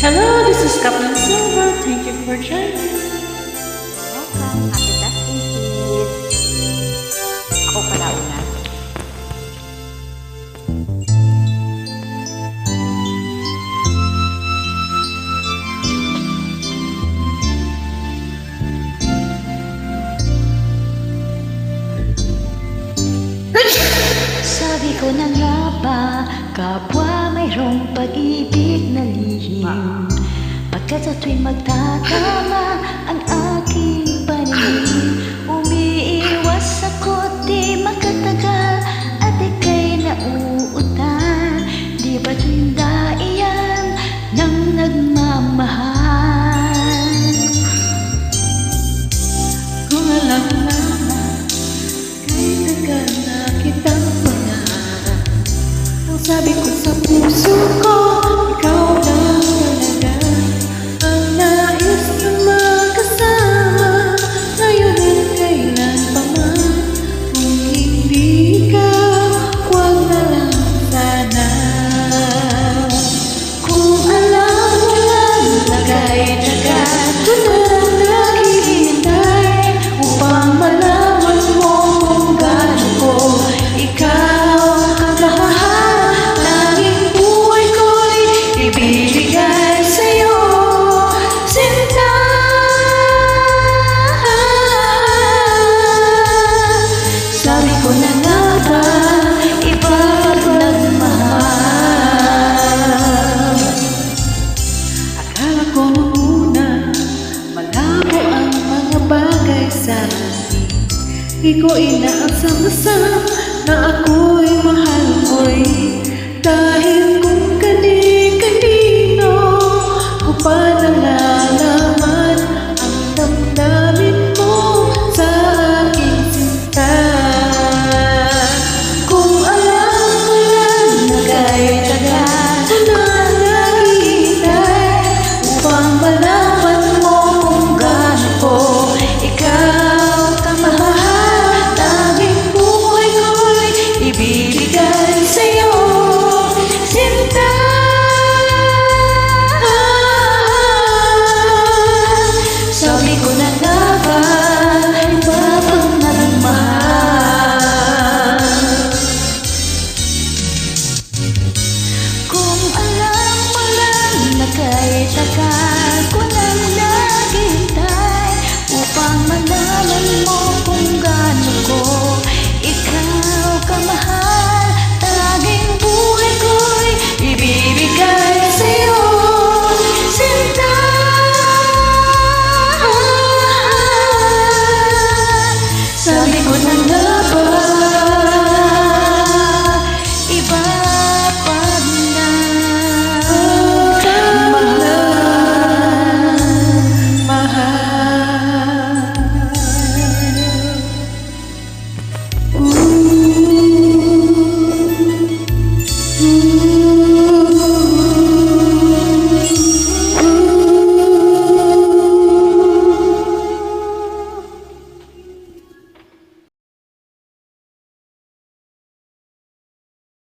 Hello, this is Kaplan Silver. Thank you for joining. Welcome, Happy Testing Kids. Ako pala una. Sabi ko na nga ba, kapwa mayroong pag-ibig na lihim. Pagkat sa tuwing magtatama ang aking paningin, umiiwas ako di makatagal at ika'y nauutan. Di ba't hindi iyan ng nagmamahal? Kung alam na kay tagal na kitang pangarap, ang sabi ko sa puso ko, ikaw lang talaga ang nais na magkasama ngayon at kailan pa man. Kung hindi ikaw, huwag na lang sana. Kung alam mo lang na kahit agad ko nang naghihintay upang malaman mo kung gaano ko ikaw kamahal. Laging buhay ko'y ibibigay sa'yo, sinta. Sabi ko na nga ba, iba pag nagmahal. Akala ko nung una, malabo ang mga bagay sa akin. Di ko inaasam-asam na ako'y mahal mo'y dahil kung kani-kanino ko pa nalalaman ang damdamin mo sa aking sinta. Kung alam mo lang na kahit tagal ko na naghihintay upang malaman mo kung gaano ko ikaw kamahal. Laging buhay ko'y ibibigay sa'yo, sinta. Sabi ko na nga ba, iba pag nagmahal. Kung alam mo lang na kahit tagal ko nang naghihintay upang malaman mo kung gaano ko ikaw kamahal. Laging buhay ko'y ibibigay sa'yo, sinta. Sabi ko na